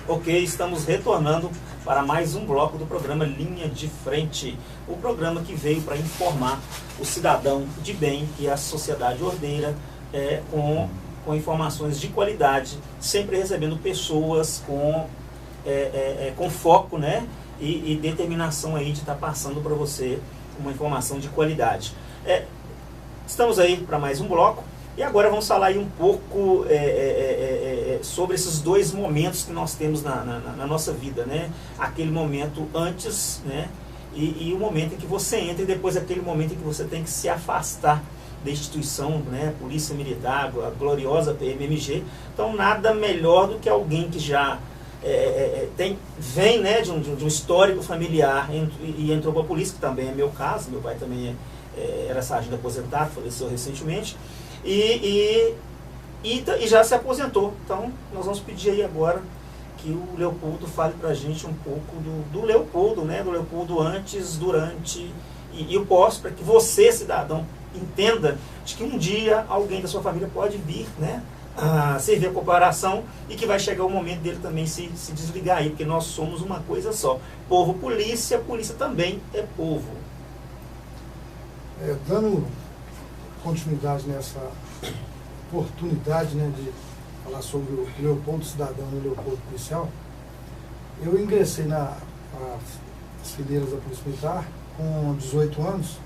Ok, estamos retornando para mais um bloco do programa Linha de Frente. O programa que veio para informar o cidadão de bem e a sociedade ordeira com informações de qualidade, sempre recebendo pessoas com foco, né, e determinação aí de estar passando para você uma informação de qualidade. Estamos aí para mais um bloco. E agora vamos falar aí um pouco sobre esses dois momentos que nós temos na nossa vida, né? Aquele momento antes, né? E o momento em que você entra, e depois aquele momento em que você tem que se afastar da instituição, né? Polícia Militar, a gloriosa PMMG. Então nada melhor do que alguém que já vem, né, de um histórico familiar e entrou para a polícia, que também é meu caso. Meu pai também era sargento aposentado, faleceu recentemente. E já se aposentou. Então nós vamos pedir aí agora que o Leopoldo fale para a gente um pouco do Leopoldo, né? Do Leopoldo antes, durante e o pós, para que você, cidadão, entenda de que um dia alguém da sua família pode vir, né, a servir a cooperação, e que vai chegar o momento dele também se desligar aí, porque nós somos uma coisa só. Povo, polícia também é povo. Dando continuidade nessa oportunidade, né, de falar sobre o Leopoldo cidadão e o Leopoldo policial, eu ingressei nas fileiras da Polícia Militar com 18 anos.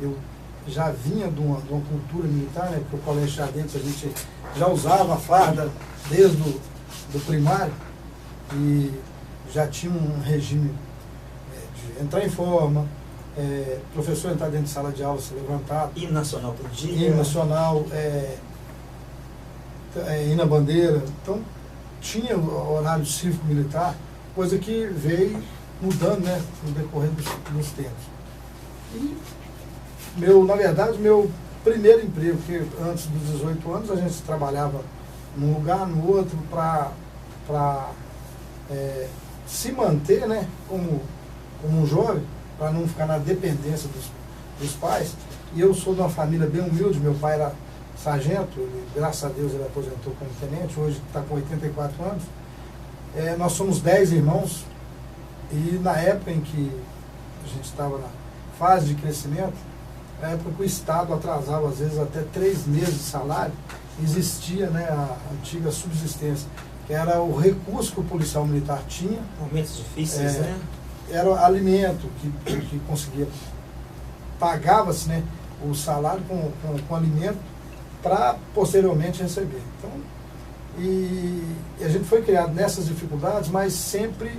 Eu já vinha de uma cultura militar, né, porque o Colégio Tiradentes a gente já usava a farda desde do primário, e já tinha um regime de entrar em forma, professor entrar dentro de sala de aula, se levantar. Hino nacional por dia. Hino nacional, hino na bandeira. Então, tinha o horário cívico-militar, coisa que veio mudando, né, no decorrer dos tempos. E, na verdade, meu primeiro emprego, que antes dos 18 anos a gente trabalhava num lugar, no outro, para se manter, né, como um jovem, para não ficar na dependência dos pais. E eu sou de uma família bem humilde. Meu pai era sargento, graças a Deus ele aposentou como tenente, hoje está com 84 anos. Nós somos 10 irmãos, e na época em que a gente estava na fase de crescimento, na época que o Estado atrasava às vezes até 3 meses de salário, existia, né, a antiga subsistência, que era o recurso que o policial militar tinha. Momentos difíceis, né? Era alimento que conseguia, pagava-se, né, o salário com alimento para posteriormente receber. Então, e a gente foi criado nessas dificuldades, mas sempre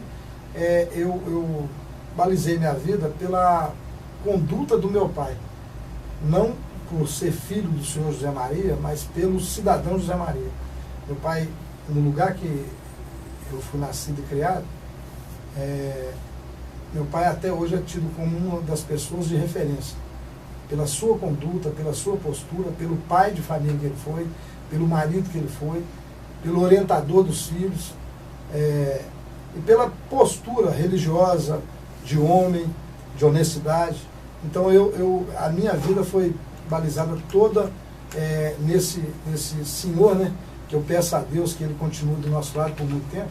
eu balizei minha vida pela conduta do meu pai, não por ser filho do senhor José Maria, mas pelo cidadão José Maria. Meu pai, no lugar que eu fui nascido e criado, meu pai até hoje é tido como uma das pessoas de referência, pela sua conduta, pela sua postura, pelo pai de família que ele foi, pelo marido que ele foi, pelo orientador dos filhos, e pela postura religiosa, de homem, de honestidade. Então a minha vida foi balizada toda nesse senhor, né, que eu peço a Deus que ele continue do nosso lado por muito tempo,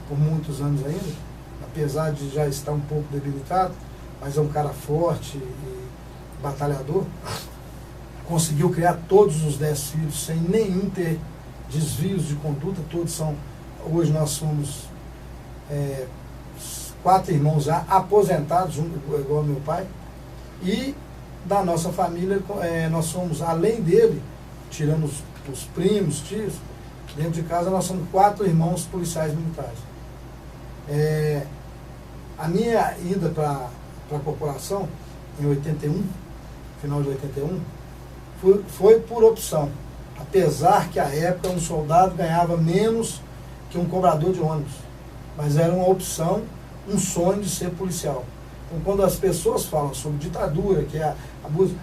por muitos anos ainda, apesar de já estar um pouco debilitado, mas é um cara forte e batalhador. Conseguiu criar todos os 10 filhos sem nenhum ter desvios de conduta. Hoje nós somos 4 irmãos já aposentados, igual ao meu pai, e da nossa família nós somos, além dele, tirando os primos, tios, dentro de casa nós somos 4 irmãos policiais militares. A minha ida para a corporação, em 81, final de 81, foi por opção. Apesar que, à época, um soldado ganhava menos que um cobrador de ônibus. Mas era uma opção, um sonho de ser policial. Então, quando as pessoas falam sobre ditadura, que é abuso,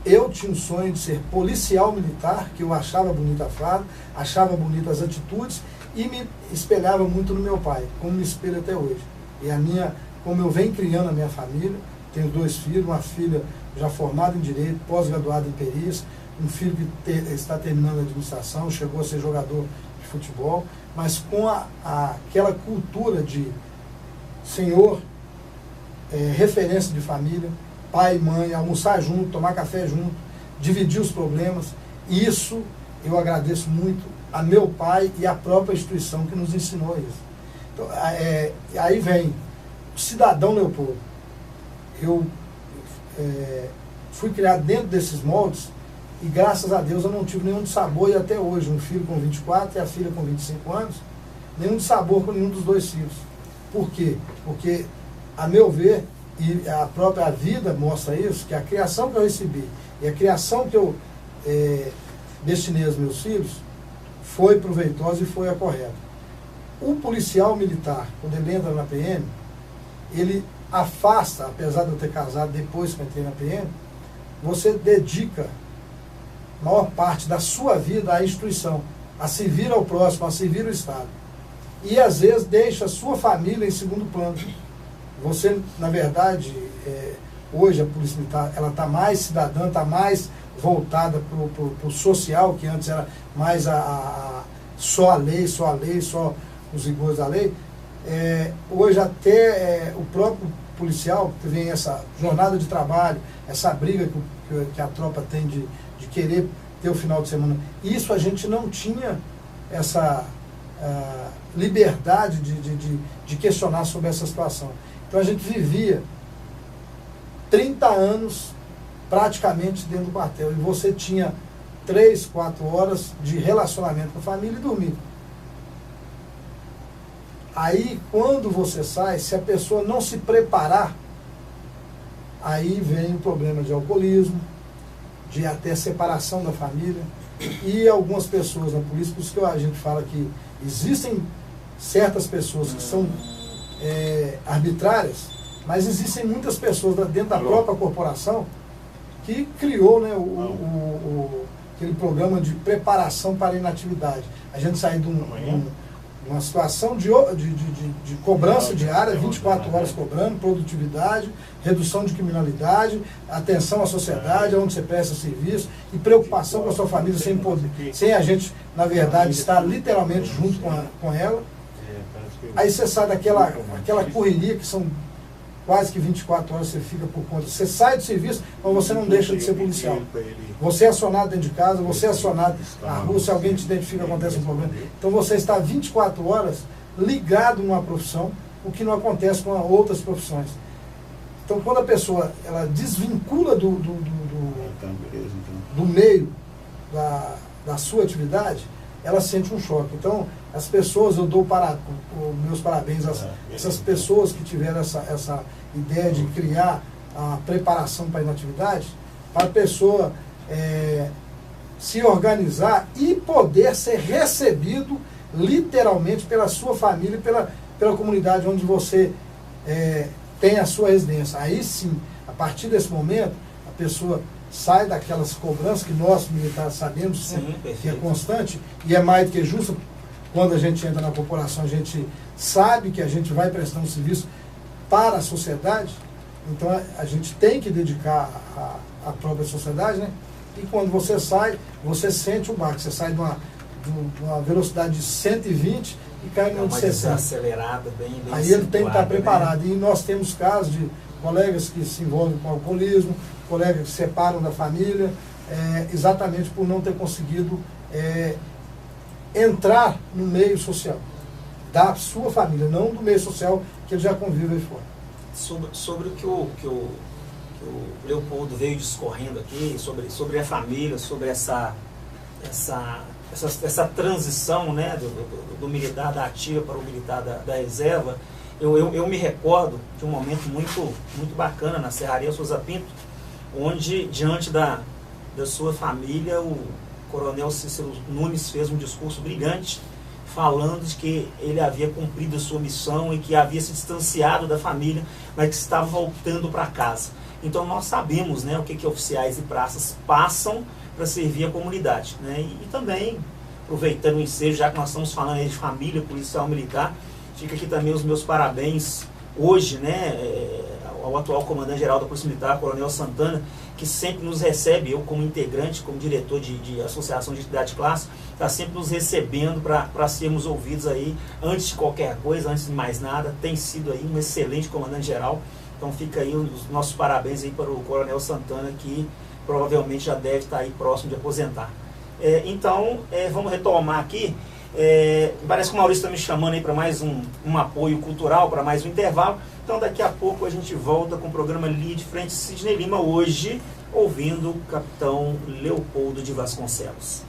eu tinha um sonho de ser policial militar, que eu achava bonita a farda, achava bonitas as atitudes, e me espelhava muito no meu pai, como me espelho até hoje. E como eu venho criando a minha família, tenho 2 filhos, uma filha já formada em Direito, pós-graduada em Perícia, um filho que está terminando a administração, chegou a ser jogador de futebol, mas com aquela cultura de senhor, referência de família, pai e mãe, almoçar junto, tomar café junto, dividir os problemas. Isso eu agradeço muito a meu pai e a própria instituição que nos ensinou isso. Então, aí vem o cidadão Leopoldo. Eu fui criado dentro desses moldes e graças a Deus eu não tive nenhum dissabor, e até hoje, um filho com 24 e a filha com 25 anos, nenhum dissabor com nenhum dos dois filhos. Por quê? Porque, a meu ver, e a própria vida mostra isso, que a criação que eu recebi e a criação que eu destinei aos meus filhos foi proveitosa e foi a correta. O policial militar, quando ele entra na PM, ele afasta, apesar de eu ter casado depois que eu entrei na PM, você dedica a maior parte da sua vida à instituição, a servir ao próximo, a servir o Estado. E às vezes deixa a sua família em segundo plano. Você, na verdade, hoje a Polícia Militar, ela está mais cidadã, está mais voltada para o social, que antes era mais só a lei, só os rigores da lei. Hoje até o próprio policial, que vem essa jornada de trabalho, essa briga que a tropa tem de querer ter o final de semana, isso a gente não tinha essa liberdade de questionar sobre essa situação. Então a gente vivia 30 anos praticamente dentro do quartel, e você tinha 3, 4 horas de relacionamento com a família e dormir. Aí, quando você sai, se a pessoa não se preparar, aí vem o problema de alcoolismo, de até separação da família, e algumas pessoas na polícia, por isso que a gente fala que existem certas pessoas que são arbitrárias, mas existem muitas pessoas dentro da própria corporação que criou, né, aquele programa de preparação para a inatividade. A gente sai de uma situação de cobrança diária, 24 horas cobrando, produtividade, redução de criminalidade, atenção à sociedade, onde você presta serviço, e preocupação com a sua família sem a gente, na verdade, estar literalmente junto com ela. Aí você sai daquela correria que são quase que 24 horas, você fica por conta. Você sai do serviço, mas você não deixa de ser policial. Você é acionado dentro de casa, você é acionado na rua, se alguém te identifica, acontece um problema. Então você está 24 horas ligado numa profissão, o que não acontece com outras profissões. Então quando a pessoa ela desvincula do meio da sua atividade, ela sente um choque. Então, as pessoas, eu dou meus parabéns a essas pessoas que tiveram essa ideia de criar a preparação para a inatividade, para a pessoa se organizar e poder ser recebido literalmente pela sua família e pela comunidade onde você tem a sua residência. Aí sim, a partir desse momento, a pessoa sai daquelas cobranças que nós militares sabemos, sim, que é constante e é mais do que justo. Quando a gente entra na corporação, a gente sabe que a gente vai prestar um serviço para a sociedade, então a gente tem que dedicar à própria sociedade, né? E quando você sai, você sente o baque, você sai de uma velocidade de 120 e cai no de 60. Acelerada, bem aí ele tem que estar preparado, né? E nós temos casos de colegas que se envolvem com alcoolismo, colegas que se separam da família, exatamente por não ter conseguido entrar no meio social da sua família, não do meio social que ele já convive aí fora. Sobre o que o Leopoldo veio discorrendo aqui, sobre a família, sobre essa transição, né, do militar da ativa para o militar da reserva, eu me recordo de um momento muito bacana na Serraria Souza Pinto, onde, diante da sua família, o Coronel Cícero Nunes fez um discurso brilhante, falando de que ele havia cumprido a sua missão e que havia se distanciado da família, mas que estava voltando para casa. Então nós sabemos, né, o que oficiais e praças passam para servir a comunidade, né? E também, aproveitando o ensejo, já que nós estamos falando aí de família policial militar, fica aqui também os meus parabéns hoje, né, ao atual comandante-geral da Polícia Militar, Coronel Santana, que sempre nos recebe, eu como integrante, como diretor de associação de atividade de classe, está sempre nos recebendo para sermos ouvidos aí, antes de qualquer coisa, antes de mais nada, tem sido aí um excelente comandante-geral. Então fica aí os nossos parabéns aí para o Coronel Santana, que provavelmente já deve estar aí próximo de aposentar. Então, vamos retomar aqui. Parece que o Maurício está me chamando aí para mais um apoio cultural, para mais um intervalo. Então daqui a pouco a gente volta com o programa Linha de Frente Sidney Lima, hoje ouvindo o capitão Leopoldo de Vasconcelos.